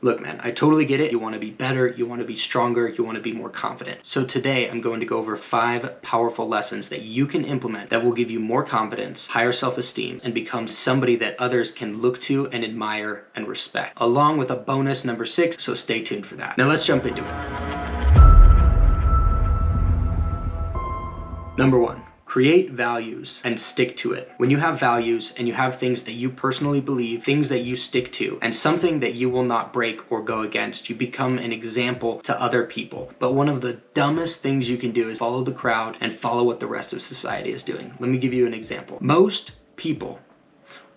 Look, man, I totally get it. You want to be better, you want to be stronger, you want to be more confident. So today I'm going to go over 5 powerful lessons that you can implement that will give you more confidence, higher self-esteem, and become somebody that others can look to and admire and respect, along with a bonus number 6, so stay tuned for that. Now let's jump into it. Number 1. Create values and stick to it. When you have values and you have things that you personally believe, things that you stick to, and something that you will not break or go against, you become an example to other people. But one of the dumbest things you can do is follow the crowd and follow what the rest of society is doing. Let me give you an example. Most people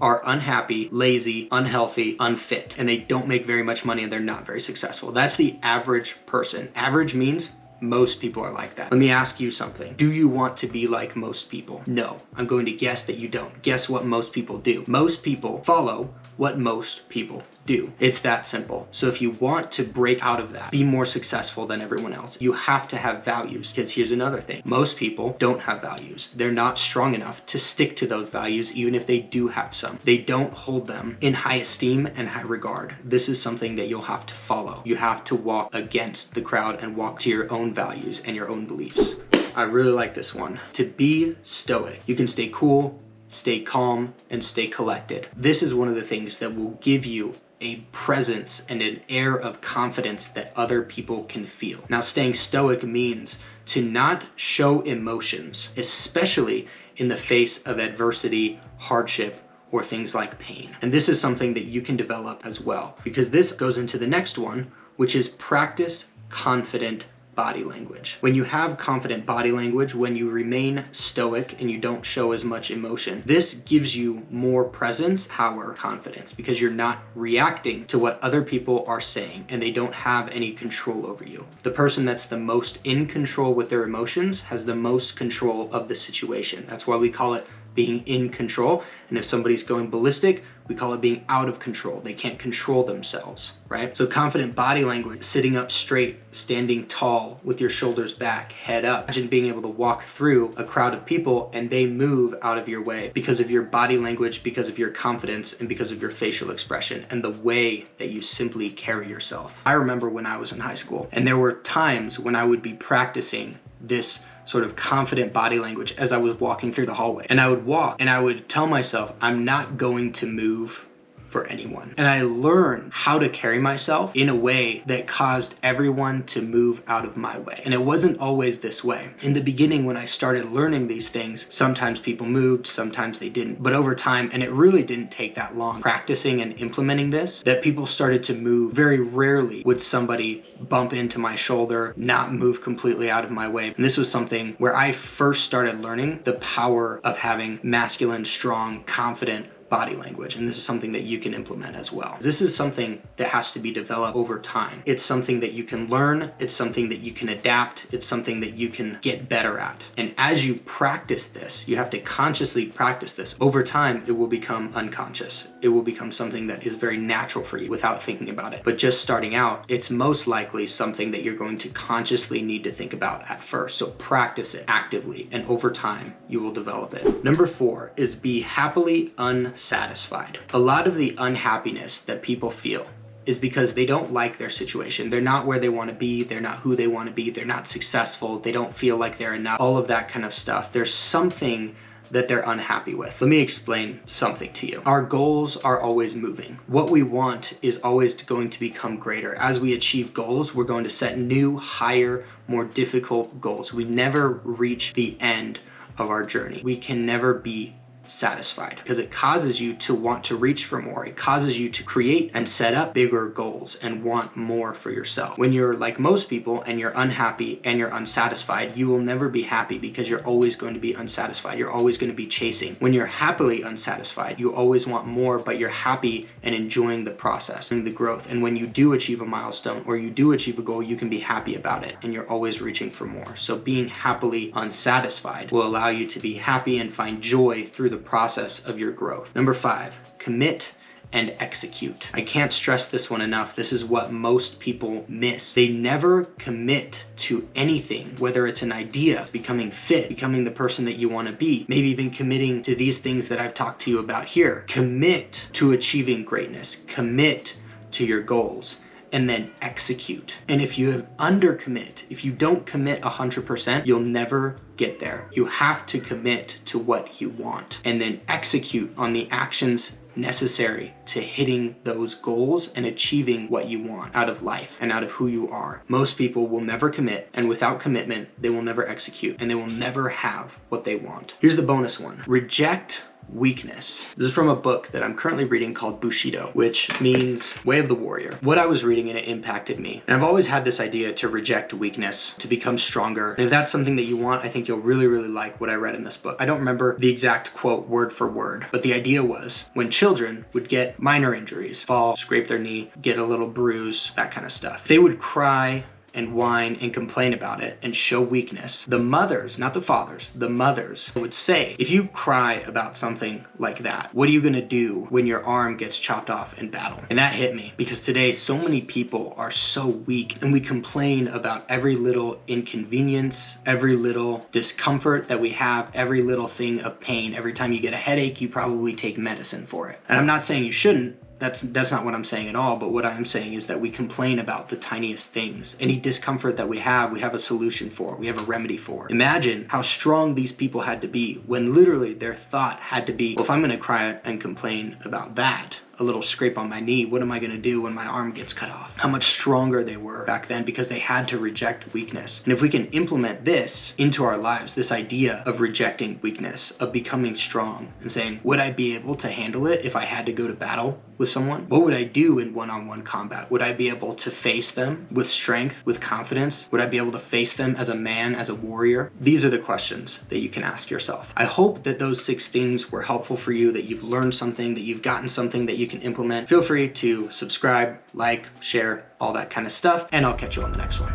are unhappy, lazy, unhealthy, unfit, and they don't make very much money and they're not very successful. That's the average person. Average means most people are like that. Let me ask you something. Do you want to be like most people? No. I'm going to guess that you don't. Guess what most people do. Most people follow what most people do. It's that simple. So if you want to break out of that, be more successful than everyone else, you have to have values. Because here's another thing. Most people don't have values. They're not strong enough to stick to those values, even if they do have some. They don't hold them in high esteem and high regard. This is something that you'll have to follow. You have to walk against the crowd and walk to your own values and your own beliefs. I really like this one. To be stoic. You can stay cool, stay calm, and stay collected. This is one of the things that will give you a presence and an air of confidence that other people can feel. Now, staying stoic means to not show emotions, especially in the face of adversity, hardship, or things like pain. And this is something that you can develop as well, because this goes into the next one, which is practice confident body language. When you have confident body language, when you remain stoic and you don't show as much emotion, this gives you more presence, power, confidence, because you're not reacting to what other people are saying and they don't have any control over you. The person that's the most in control with their emotions has the most control of the situation. That's why we call it being in control. And if somebody's going ballistic, we call it being out of control. They can't control themselves, right? So confident body language, sitting up straight, standing tall with your shoulders back, head up. Imagine being able to walk through a crowd of people and they move out of your way because of your body language, because of your confidence, and because of your facial expression and the way that you simply carry yourself. I remember when I was in high school, and there were times when I would be practicing this sort of confident body language as I was walking through the hallway. And I would walk and I would tell myself, I'm not going to move for anyone. And I learned how to carry myself in a way that caused everyone to move out of my way. And it wasn't always this way. In the beginning, when I started learning these things, sometimes people moved, sometimes they didn't. But over time, and it really didn't take that long, practicing and implementing this, that people started to move. Very rarely would somebody bump into my shoulder, not move completely out of my way. And this was something where I first started learning the power of having masculine, strong, confident body language. And this is something that you can implement as well. This is something that has to be developed over time. It's something that you can learn. It's something that you can adapt. It's something that you can get better at. And as you practice this, you have to consciously practice this. Over time, it will become unconscious. It will become something that is very natural for you without thinking about it. But just starting out, it's most likely something that you're going to consciously need to think about at first. So practice it actively, and over time, you will develop it. Number 4 is be happily unsatisfied. A lot of the unhappiness that people feel is because they don't like their situation. They're not where they want to be. They're not who they want to be. They're not successful. They don't feel like they're enough. All of that kind of stuff. There's something that they're unhappy with. Let me explain something to you. Our goals are always moving. What we want is always going to become greater. As we achieve goals, we're going to set new, higher, more difficult goals. We never reach the end of our journey. We can never be satisfied because it causes you to want to reach for more. It causes you to create and set up bigger goals and want more for yourself. When you're like most people and you're unhappy and you're unsatisfied, you will never be happy because you're always going to be unsatisfied. You're always going to be chasing. When you're happily unsatisfied, you always want more, but you're happy and enjoying the process and the growth. And when you do achieve a milestone or you do achieve a goal, you can be happy about it and you're always reaching for more. So being happily unsatisfied will allow you to be happy and find joy through the process of your growth. Number 5, commit and execute. I can't stress this one enough. This is what most people miss. They never commit to anything, whether it's an idea, becoming fit, becoming the person that you want to be, maybe even committing to these things that I've talked to you about here. Commit to achieving greatness. Commit to your goals. and then execute. And if you undercommit, if you don't commit 100%, you'll never get there. You have to commit to what you want and then execute on the actions necessary to hitting those goals and achieving what you want out of life and out of who you are. Most people will never commit, and without commitment, they will never execute, and they will never have what they want. Here's the bonus one. Reject weakness. This is from a book that I'm currently reading called Bushido, which means Way of the Warrior. What I was reading and it impacted me. And I've always had this idea to reject weakness, to become stronger. And if that's something that you want, I think you'll really, really like what I read in this book. I don't remember the exact quote word for word, but the idea was when children would get minor injuries, fall, scrape their knee, get a little bruise, that kind of stuff, they would cry and whine and complain about it and show weakness. The mothers, not the fathers, the mothers would say, if you cry about something like that, what are you gonna do when your arm gets chopped off in battle? And that hit me because today so many people are so weak and we complain about every little inconvenience, every little discomfort that we have, every little thing of pain. Every time you get a headache, you probably take medicine for it. And I'm not saying you shouldn't. That's not what I'm saying at all, but what I'm saying is that we complain about the tiniest things. Any discomfort that we have a solution for, we have a remedy for. Imagine how strong these people had to be when literally their thought had to be, well, if I'm gonna cry and complain about that, a little scrape on my knee, what am I gonna do when my arm gets cut off? How much stronger they were back then because they had to reject weakness. And if we can implement this into our lives, this idea of rejecting weakness, of becoming strong and saying, would I be able to handle it if I had to go to battle with someone? What would I do in one-on-one combat? Would I be able to face them with strength, with confidence? Would I be able to face them as a man, as a warrior? These are the questions that you can ask yourself. I hope that those 6 things were helpful for you, that you've learned something, that you've gotten something that you can implement. Feel free to subscribe, like, share, all that kind of stuff, and I'll catch you on the next one.